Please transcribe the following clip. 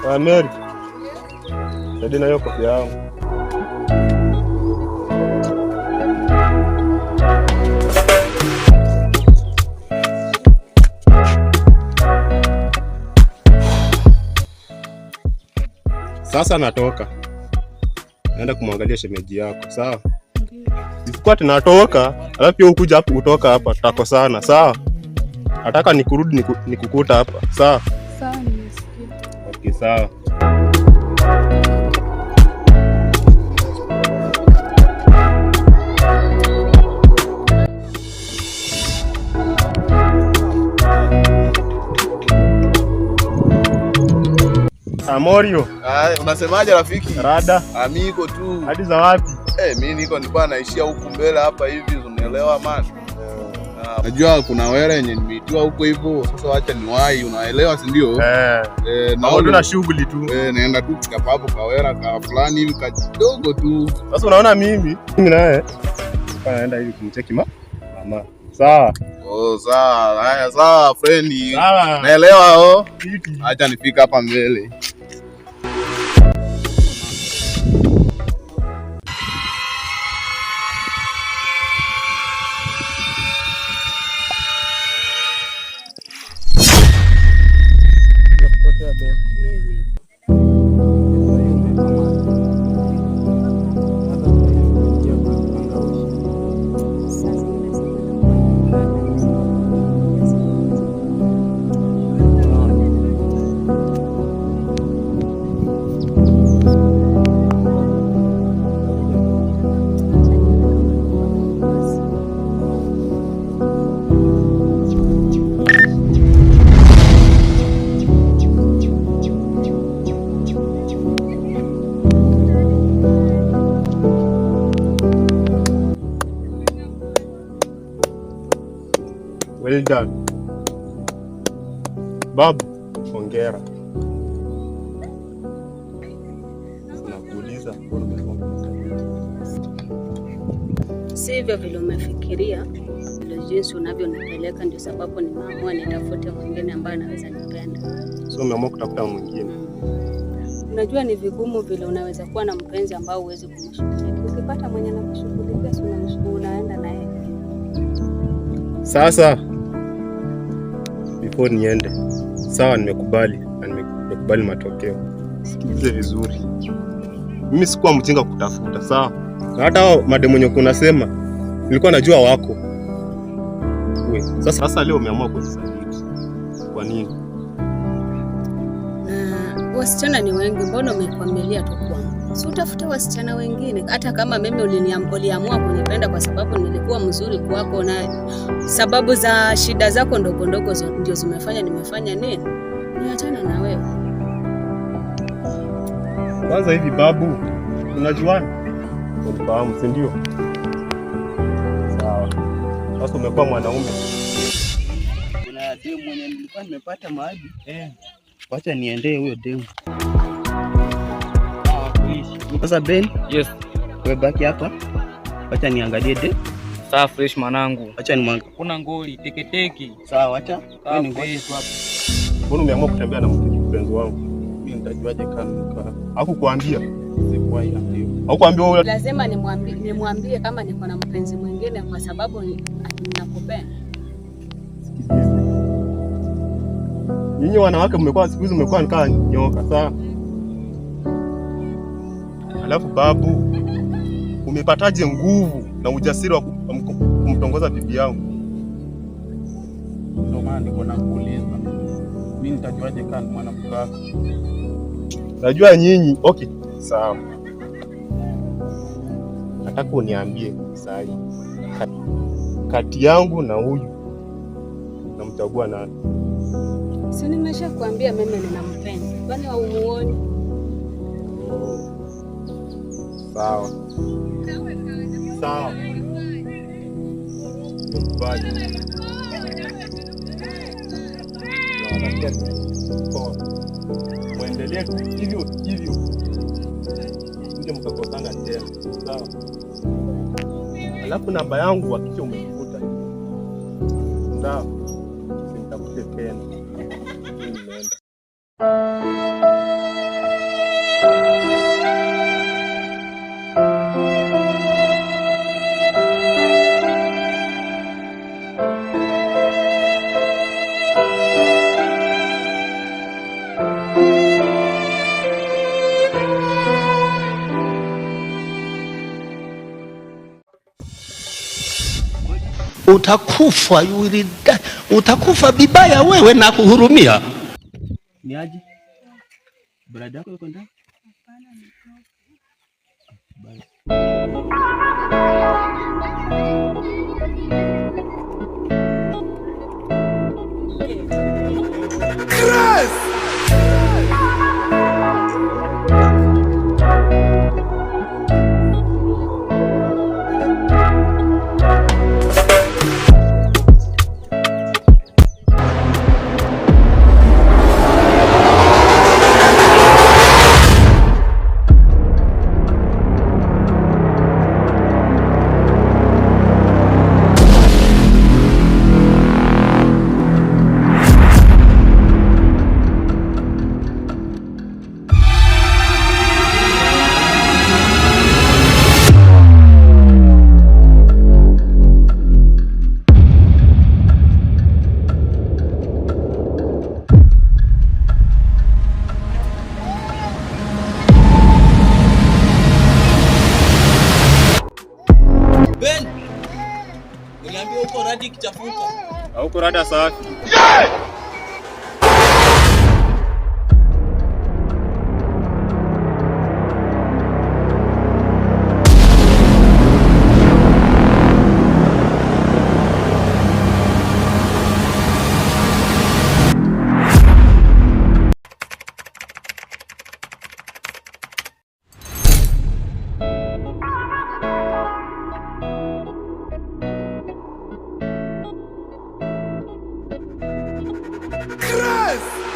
Mary. Sadi na hiyo kofia yangu. Sasa natoka. Naenda kumwangalia shemeji yako, sawa? Sikuwa tunatoka, alafu pia ukuja hapo kutoka hapa tutakosana, sawa? Nataka nikurudi nikukuta hapa, sawa? Sawa, nimesikia. Okay, sawa. Amorio. Unasemaje rafiki? Rada. Amiko tu. Hadi za wapi? Mimi nilikuwa naishia huku mbele hapa hivi, unaelewa man. Najua kuna wera yenye nimeitiwa huko hivyo, sasa acha niwahi, unaelewa si ndio? Na shughuli tu. Naenda tu kapa hapo kawera ka fulani hivi kidogo tu. Sasa unaona mimi naye naenda hivi kumcheki mama. Sawa. Sawa. Haya sawa friend. Sawa. Naelewa Acha nifika hapa mbele. Well done. Babu, hongera. Nakuuliza si hivyo vile umefikiria, ndio jinsi unavyonipeleka, ndio sababu nimeamua nitafute mwingine ambaye anaweza nipenda. So umeamua kutafuta mwingine? Unajua ni vigumu vile unaweza kuwa na mpenzi ambao huwezi kumshughulikia. Ukipata mwenye anakushughulikia sio unaenda na yeye. Sasa before niende, sawa, nimekubali na nimekubali matokeo. Sikilize vizuri, mimi sikuwa mjinga kutafuta, sawa? Na hata mademu mwenye kunasema nilikuwa najua wako. Sasa leo umeamua kujisaliti. Kwa nini? Na wasichana ni wengi, mbona umekwamilia tu kwangu? Si utafuta wasichana wengine, hata kama mimi uliamua kunipenda kwa sababu nilikuwa mzuri kwako, na sababu za shida zako ndogo ndogo ndio zimefanya nimefanya nini? Niachana na wewe. Kwanza hivi babu, unajuana? Unafahamu, si ndio? Sawa. Sasa umekuwa mwanaume. Kuna demu mwenye nilikuwa nimepata mahali. Wacha niendee huyo demu. Sasa Ben? Yes. Wewe baki hapa. Wacha niangalie demu. Sawa fresh manangu. Acha nimwangalie. Kuna ngoli teketeki. Sawa, acha. Wewe ni ngoje tu hapa. Mbona umeamua kutembea na mpenzi wangu? Mimi nitajuaje kama hakukuambia? Sikuwa hiyo. Hakukuambia wewe? Lazima nimwambie kama niko na mpenzi mwingine kwa sababu ninakupenda. Nyinyi wanawake mmekuwa siku hizi mmekuwa nikaa nyoka, sawa? Alafu babu, umepataje nguvu na ujasiri wa kumtongoza bibi yangu? Ndio maana niko nakuuliza. Mimi nitajuaje kama mwanamke wako? Najua nyinyi, okay, sawa. Nataka uniambie sasa kati yangu na huyu namchagua nani? Si nimeshakwambia mimi ninampenda. Kwani haumuoni? Sawa. Sawa. Nikubali. Muendelee hivyo hivyo. Ndio mkakosana tena. Sawa. Alafu namba yangu hakika umeikuta. Sawa. Nitakute tena. Nimeenda. utakufa, utakufa vibaya wewe na kuhurumia. Ni aje? Brada yako yuko ndani? Ben, niambia uko radi kichafuka. Hauko rada safi. Chris!